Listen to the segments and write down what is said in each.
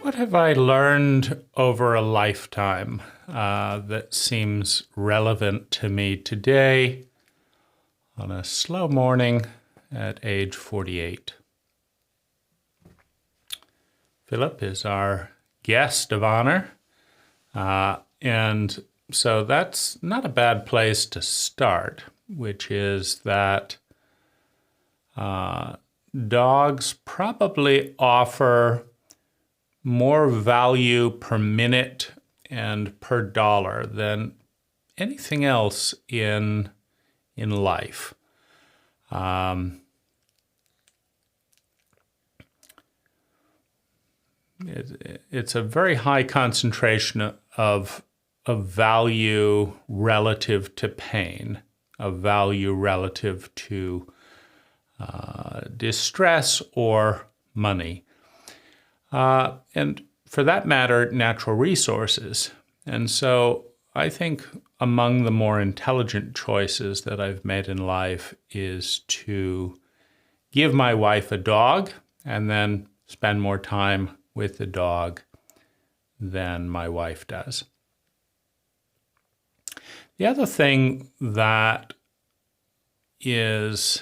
What have I learned over a lifetime that seems relevant to me today on a slow morning at age 48? Philip is our guest of honor, and so that's not a bad place to start, which is that dogs probably offer more value per minute and per dollar than anything else in life. It's a very high concentration of value relative to pain, of value relative to distress or money. And for that matter, natural resources. And so I think among the more intelligent choices that I've made in life is to give my wife a dog and then spend more time with the dog than my wife does. The other thing that is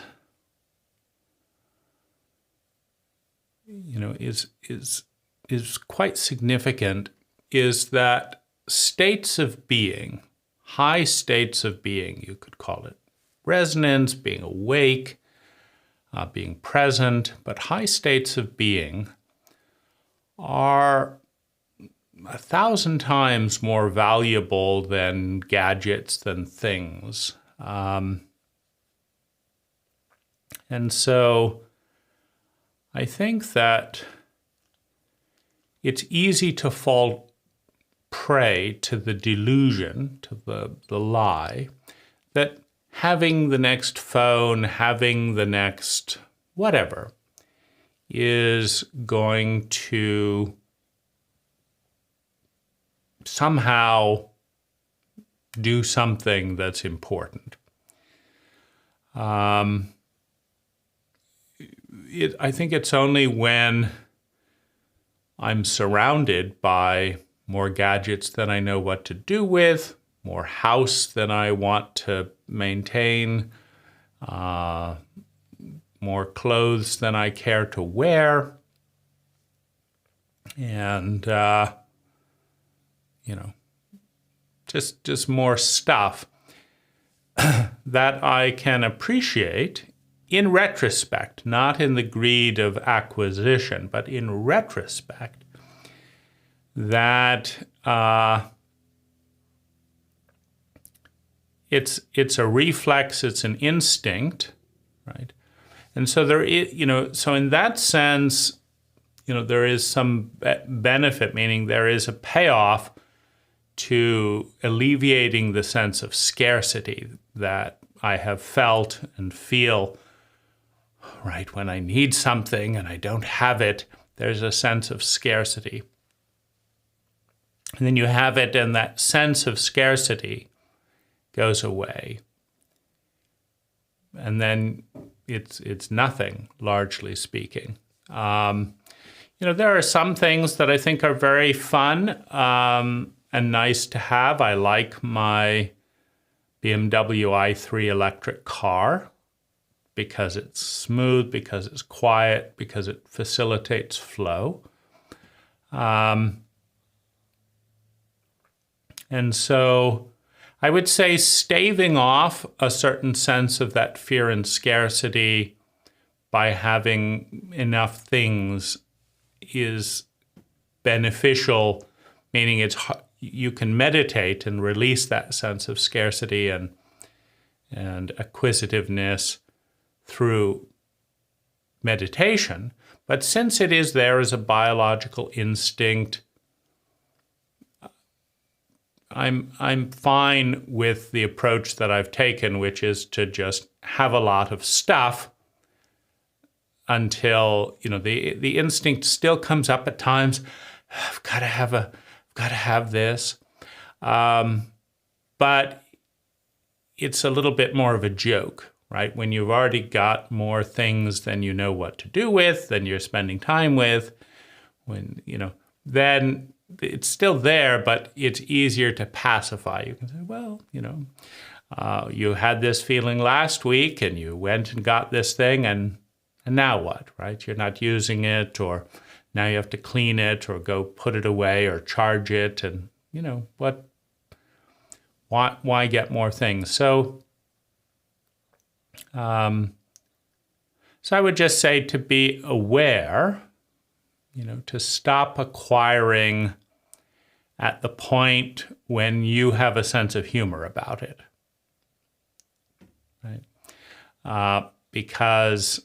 quite significant is that states of being, high states of being, you could call it resonance, being awake, being present, but high states of being are 1,000 times more valuable than gadgets, than things. And so I think that it's easy to fall prey to the delusion, to the lie, that having the next phone, having the next whatever, is going to somehow do something that's important. I think it's only when I'm surrounded by more gadgets than I know what to do with, more house than I want to maintain, more clothes than I care to wear, and just more stuff that I can appreciate in retrospect, not in the greed of acquisition, but in retrospect, that it's a reflex, it's an instinct, right? And so there is, so in that sense, there is some benefit, meaning there is a payoff to alleviating the sense of scarcity that I have felt and feel. Right, when I need something and I don't have it, there's a sense of scarcity. And then you have it, and that sense of scarcity goes away. And then it's nothing, largely speaking. There are some things that I think are very fun and nice to have. I like my BMW i3 electric car, because it's smooth, because it's quiet, because it facilitates flow. And so I would say staving off a certain sense of that fear and scarcity by having enough things is beneficial, meaning you can meditate and release that sense of scarcity and acquisitiveness through meditation. But since it is there as a biological instinct, I'm fine with the approach that I've taken, which is to just have a lot of stuff until, the instinct still comes up at times. I've got to have this. But it's a little bit more of a joke, right? When you've already got more things than you know what to do with, than you're spending time with, when, then it's still there, but it's easier to pacify. You can say, well, you had this feeling last week and you went and got this thing, and now what, right? You're not using it, or now you have to clean it or go put it away or charge it, and what? Why get more things? So I would just say to be aware, to stop acquiring at the point when you have a sense of humor about it, right? Because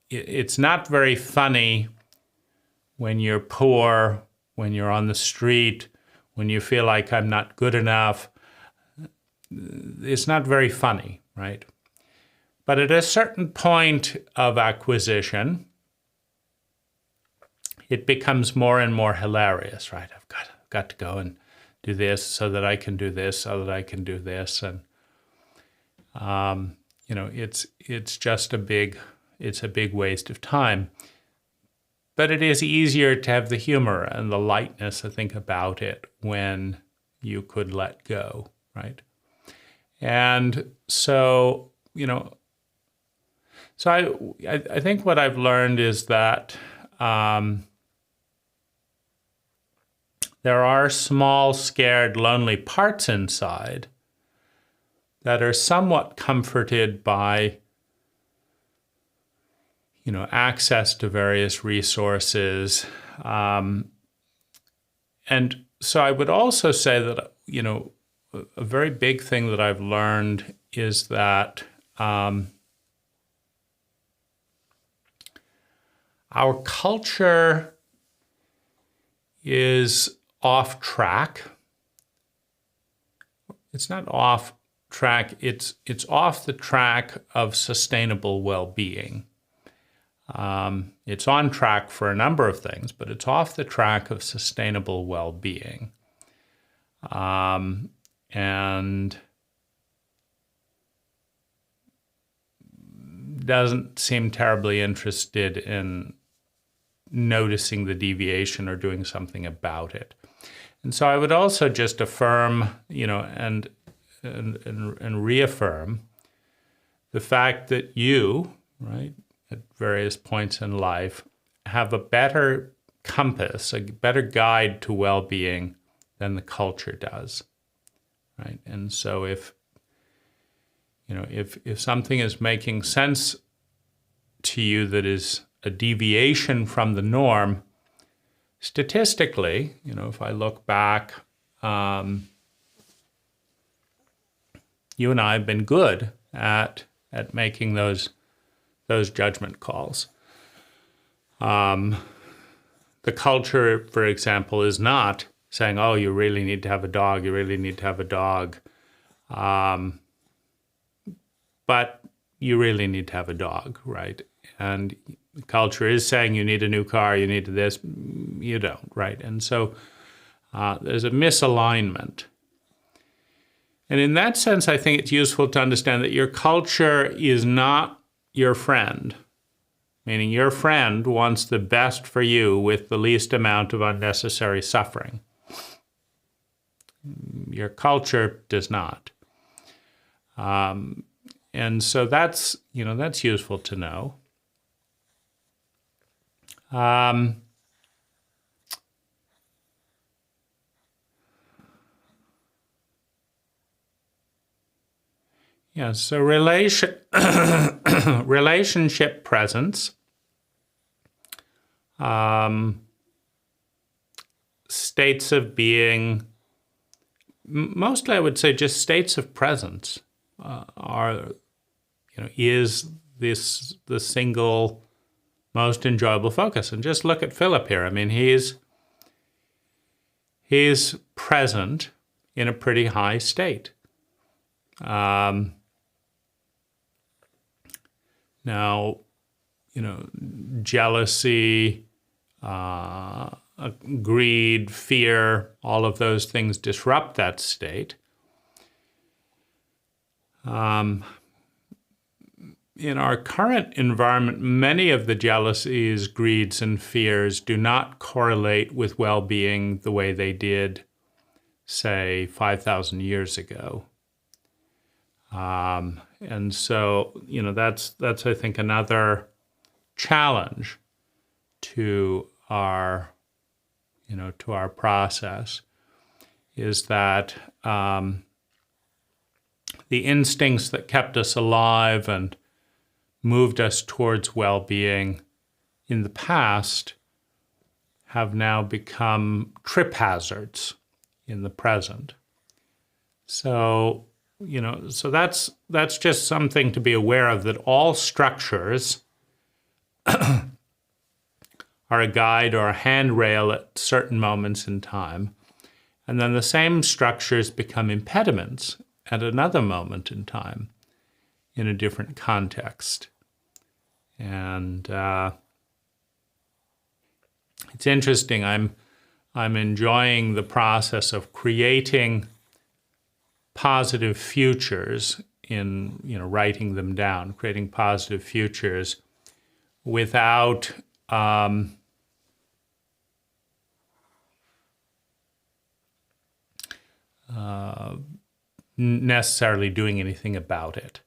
it's not very funny when you're poor, when you're on the street, when you feel like I'm not good enough. It's not very funny, right? But at a certain point of acquisition, it becomes more and more hilarious, right? I've got to go and do this so that I can do this, so that I can do this, and it's just a big waste of time. But it is easier to have the humor and the lightness, I think, about it when you could let go, right? And so, so I think what I've learned is that there are small, scared, lonely parts inside that are somewhat comforted by, access to various resources. And so I would also say that, a very big thing that I've learned is that our culture is off track. It's not off track, it's off the track of sustainable well-being. It's on track for a number of things, but it's off the track of sustainable well-being. And doesn't seem terribly interested in noticing the deviation or doing something about it. And so I would also just affirm, and reaffirm the fact that you, right, at various points in life, have a better compass, a better guide to well-being than the culture does, right? And so if something is making sense to you that is a deviation from the norm, statistically, if I look back, you and I have been good at making those judgment calls. The culture, for example, is not saying, "Oh, you really need to have a dog. You really need to have a dog," but you really need to have a dog, right? And the culture is saying you need a new car, you need this, you don't, right? And so there's a misalignment. And in that sense, I think it's useful to understand that your culture is not your friend, meaning your friend wants the best for you with the least amount of unnecessary suffering. Your culture does not. And so that's useful to know. Yeah, so relationship presence, states of being, mostly I would say just states of presence is this the single most enjoyable focus. And just look at Philip here. I mean, he's present in a pretty high state. Now, jealousy, greed, fear, all of those things disrupt that state. in our current environment, many of the jealousies, greeds, and fears do not correlate with well-being the way they did, say, 5,000 years ago. And so, that's I think another challenge to our process, is that the instincts that kept us alive and moved us towards well-being in the past have now become trip hazards in the present. So, so that's just something to be aware of, that all structures are a guide or a handrail at certain moments in time, and then the same structures become impediments at another moment in time in a different context. And it's interesting. I'm enjoying the process of creating positive futures in writing them down, creating positive futures without necessarily doing anything about it.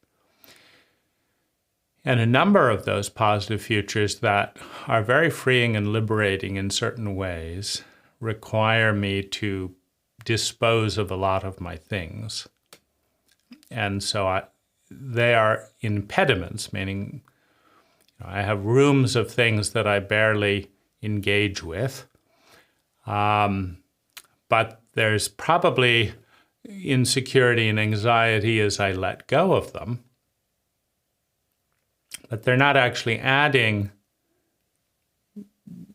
And a number of those positive futures that are very freeing and liberating in certain ways require me to dispose of a lot of my things. And so they are impediments, meaning I have rooms of things that I barely engage with. But there's probably insecurity and anxiety as I let go of them. But they're not actually adding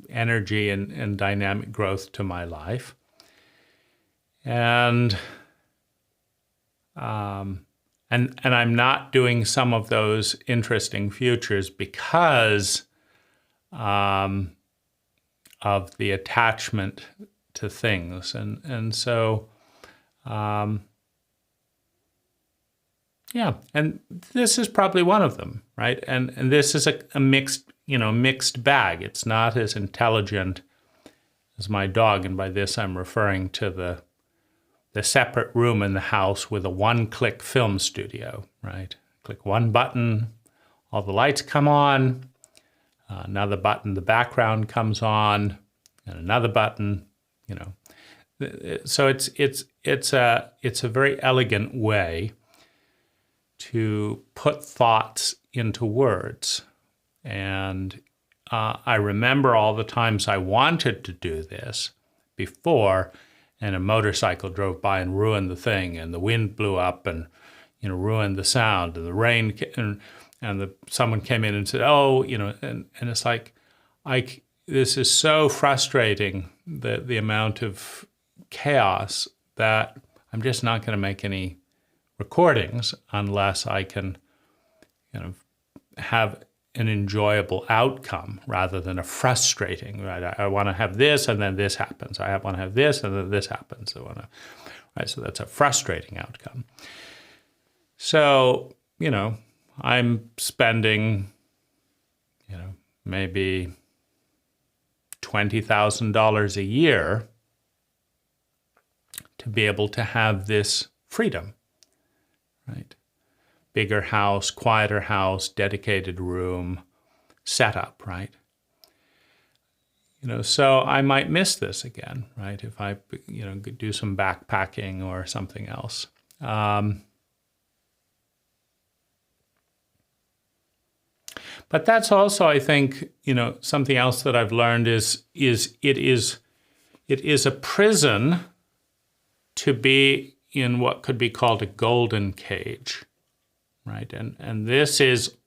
energy and dynamic growth to my life. And I'm not doing some of those interesting futures because of the attachment to things. And so, yeah, and this is probably one of them, right? And this is a mixed bag. It's not as intelligent as my dog, and by this I'm referring to the separate room in the house with a one-click film studio, right? Click one button, all the lights come on. Another button, the background comes on, and another button, So it's a very elegant way to put thoughts into words. And I remember all the times I wanted to do this before, and a motorcycle drove by and ruined the thing, and the wind blew up and ruined the sound, and the rain someone came in and said, and it's like, this is so frustrating, the amount of chaos, that I'm just not going to make any recordings unless I can have an enjoyable outcome rather than a frustrating, right? I want to have this and then this happens. I want to have this and then this happens. Right? So that's a frustrating outcome. So, I'm spending, maybe $20,000 a year to be able to have this freedom, right? Bigger house, quieter house, dedicated room, setup, right? So I might miss this again, right? If I, do some backpacking or something else. But that's also, I think, something else that I've learned is it is a prison to be in what could be called a golden cage, right? And this is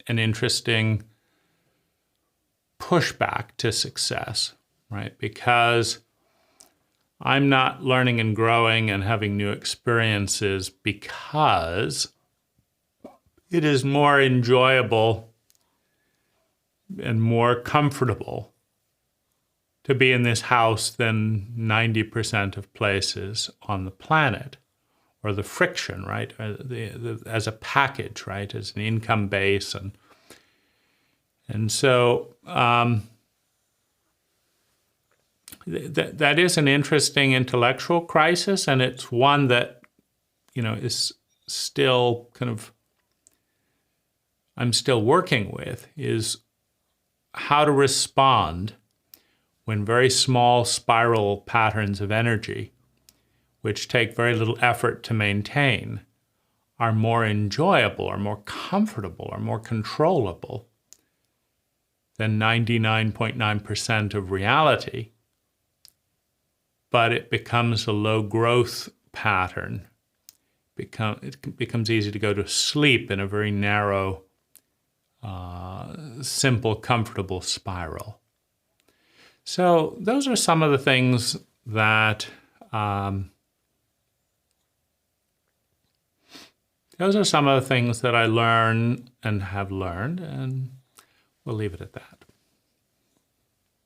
an interesting pushback to success, right? Because I'm not learning and growing and having new experiences because it is more enjoyable and more comfortable to be in this house than 90% of places on the planet, or the friction, right? As a package, right? As an income base, and so that is an interesting intellectual crisis, and it's one that, is still I'm still working with, is how to respond when very small spiral patterns of energy, which take very little effort to maintain, are more enjoyable or more comfortable or more controllable than 99.9% of reality. But it becomes a low growth pattern. It becomes easy to go to sleep in a very narrow, simple, comfortable spiral. So those are some of the things that I learn and have learned, and we'll leave it at that.